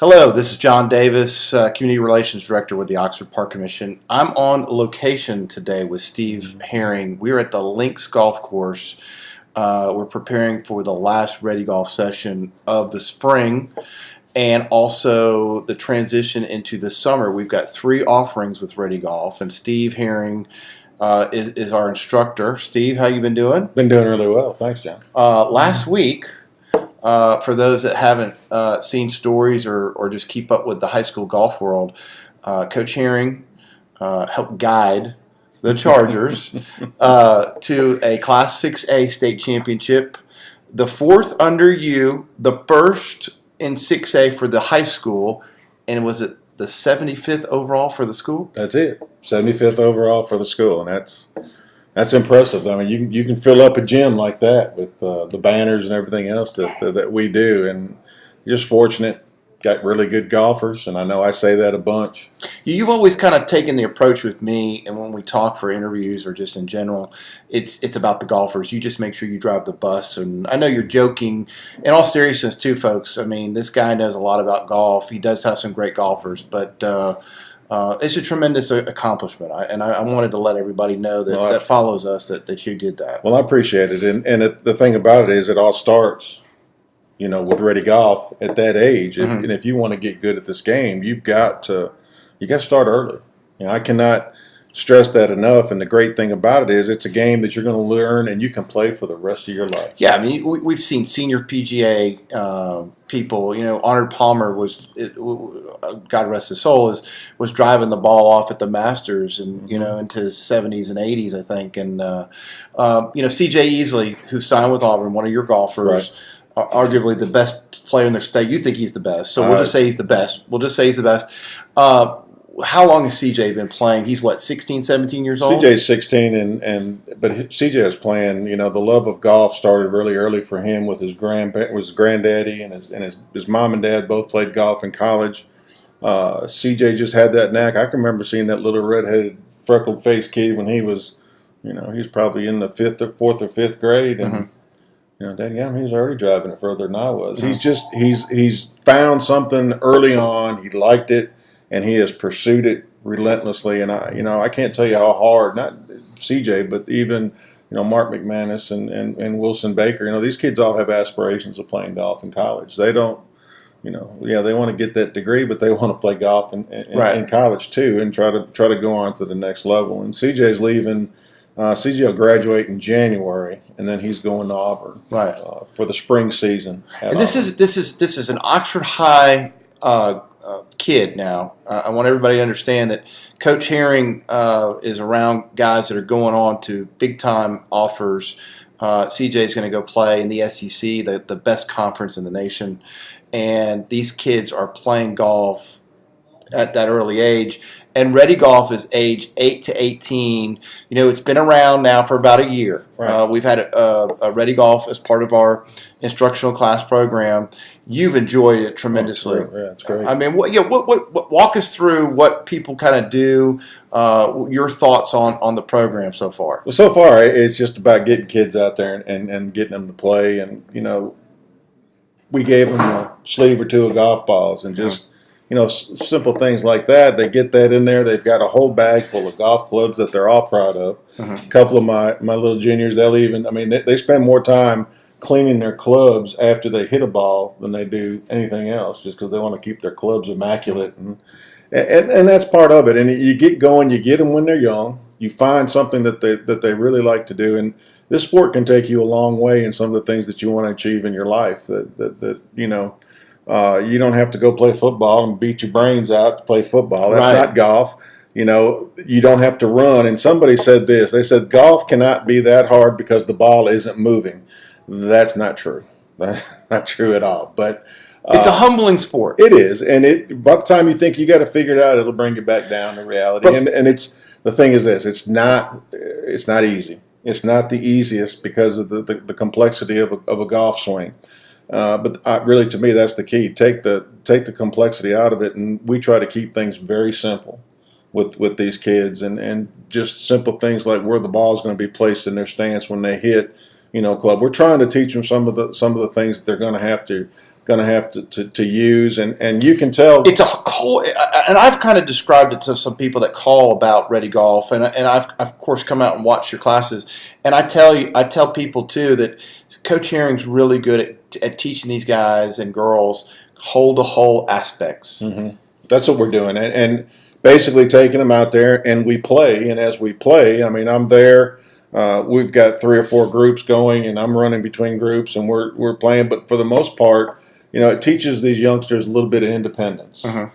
Hello, this is John Davis, Community Relations Director with the Oxford Park Commission. I'm on location today with Steve Herring. We're at the Links Golf Course. We're preparing for the last Ready Golf session of the spring and also the transition into the summer. We've got 3 offerings with Ready Golf, and Steve Herring is our instructor. Steve, how you been doing? Been doing really well. Thanks, John. Last week, for those that haven't seen stories or just keep up with the high school golf world, Coach Herring helped guide the Chargers to a Class 6A state championship, the 4th under you, the first in 6A for the high school, and was it the 75th overall for the school? That's it. 75th overall for the school, and that's impressive. I mean, you can fill up a gym like that with the banners and everything else that we do, and just fortunate. Got really good golfers, and I know I say that a bunch. You've always kind of taken the approach with me, and when we talk for interviews or just in general, it's about the golfers. You just make sure you drive the bus, and I know you're joking. In all seriousness, too, folks, I mean, this guy knows a lot about golf. He does have some great golfers, but it's a tremendous accomplishment, and I wanted to let everybody know that follows us that you did that. Well, I appreciate it, and the thing about it is it all starts with Ready Golf at that age. Mm-hmm. And if you want to get good at this game, you got to start early. I cannot stress that enough. And the great thing about it is it's a game that you're going to learn and you can play for the rest of your life. Yeah, I mean, we've seen senior PGA people. Arnold Palmer was, God rest his soul, was driving the ball off at the Masters and into his 70s and 80s, I think. And C.J. Easley, who signed with Auburn, one of your golfers. Right. Arguably the best player in their state. You think he's the best, so we'll just say he's the best. How long has CJ been playing? He's 16, 17 years old? CJ's 16, but CJ is playing. The love of golf started really early for him with his granddaddy and his mom and dad both played golf in college. CJ just had that knack. I can remember seeing that little redheaded, freckled-faced kid when he was, he's probably in the 4th or 5th grade, and. Mm-hmm. Daddy, he was already driving it further than I was. Mm-hmm. He's found something early on. He liked it, and he has pursued it relentlessly. And I can't tell you how hard, not CJ, but even Mark McManus and Wilson Baker. These kids all have aspirations of playing golf in college. They don't, they want to get that degree, but they want to play golf in college too, and try to go on to the next level. And CJ's leaving. CJ will graduate in January, and then he's going to Auburn for the spring season. And this is an Oxford High kid now. I want everybody to understand that Coach Herring is around guys that are going on to big time offers. CJ is going to go play in the SEC, the best conference in the nation, and these kids are playing golf at that early age. And Ready Golf is age 8 to 18. It's been around now for about a year. Right. We've had a Ready Golf as part of our instructional class program. You've enjoyed it tremendously. Yeah, it's great. I mean, what walk us through what people kind of do. Your thoughts on the program so far? Well, so far it's just about getting kids out there and getting them to play. And we gave them a sleeve or 2 of golf balls and just. Simple things like that. They get that in there. They've got a whole bag full of golf clubs that they're all proud of. Uh-huh. A couple of my little juniors, they spend more time cleaning their clubs after they hit a ball than they do anything else, just because they want to keep their clubs immaculate. And that's part of it. And you get going, you get them when they're young. You find something that they really like to do. And this sport can take you a long way in some of the things that you want to achieve in your life you don't have to go play football and beat your brains out to play football. That's not golf. You don't have to run. And somebody said this. They said golf cannot be that hard because the ball isn't moving. That's not true. That's not true at all. But it's a humbling sport. It is. And by the time you think you got to figure it out, it'll bring you back down to reality. And the thing is this. It's not easy. It's not the easiest because of the complexity of a golf swing. But really, to me, that's the key. Take the complexity out of it, and we try to keep things very simple with these kids, and just simple things like where the ball is going to be placed in their stance when they hit, club. We're trying to teach them some of the things that they're going to have to going to have to use, and you can tell it's a call, and I've kind of described it to some people that call about Ready Golf, and I've of course come out and watched your classes, and I tell people too that Coach Herring's really good at teaching these guys and girls hole-to-hole aspects. Mm-hmm. That's what we're doing, and basically taking them out there, and we play, and as we play, I mean, I'm there. We've got 3 or 4 groups going, and I'm running between groups, and we're playing. But for the most part, it teaches these youngsters a little bit of independence. Uh-huh.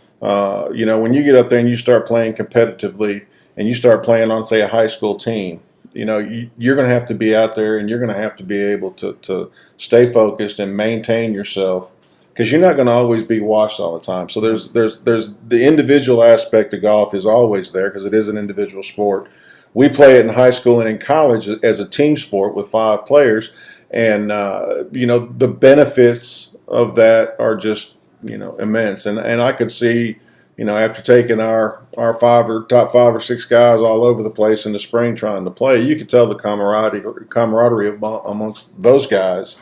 When you get up there and you start playing competitively, and you start playing on, say, a high school team, you're going to have to be out there, and you're going to have to be able to stay focused and maintain yourself, because you're not going to always be watched all the time. So there's the individual aspect of golf is always there, because it is an individual sport. We play it in high school and in college as a team sport with 5 players, and the benefits of that are just immense. And I could see after taking our top 5 or 6 guys all over the place in the spring trying to play, you could tell the camaraderie amongst those guys.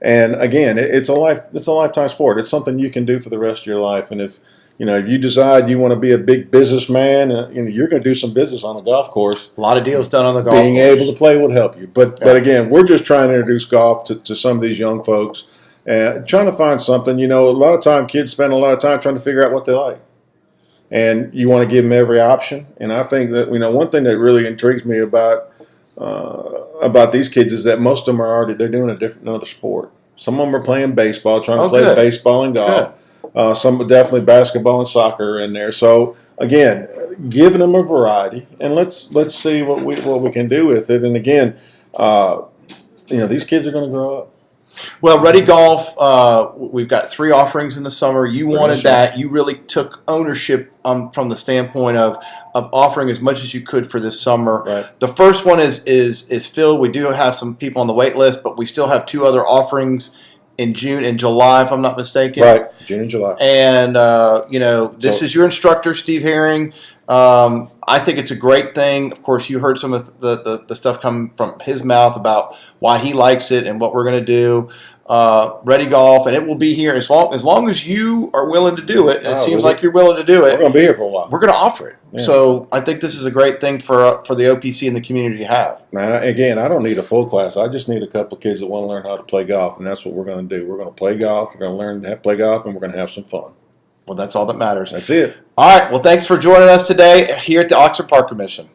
And again, it's a lifetime sport. It's something you can do for the rest of your life. And if you decide you want to be a big businessman, you're going to do some business on a golf course. A lot of deals done on the golf Being course. able to play would help you. But again, we're just trying to introduce golf to some of these young folks, and trying to find something. A lot of time kids spend a lot of time trying to figure out what they like, and you want to give them every option. And I think that one thing that really intrigues me about these kids is that most of them are they're doing another sport. Some of them are playing baseball, trying to play good. baseball and golf. Good. Some definitely basketball and soccer are in there. So again, giving them a variety, and let's see what we can do with it. And again, these kids are going to grow up. Well, Ready Golf, we've got 3 offerings in the summer. You wanted that. You really took ownership from the standpoint of offering as much as you could for this summer. Right. The first one is filled. We do have some people on the wait list, but we still have 2 other offerings in June and July, if I'm not mistaken. Right, June and July. And, this is your instructor, Steve Herring. I think it's a great thing. Of course, you heard some of the stuff come from his mouth about why he likes it and what we're going to do. Ready Golf, and it will be here as long as you are willing to do it. And it seems like you're willing to do it. We're going to be here for a while. We're going to offer it. Yeah. So I think this is a great thing for the OPC and the community to have. Man, again, I don't need a full class. I just need a couple of kids that want to learn how to play golf, and that's what we're going to do. We're going to play golf. We're going to learn how to play golf, and we're going to have some fun. Well, that's all that matters. That's it. All right. Well, thanks for joining us today here at the Oxford Park Commission.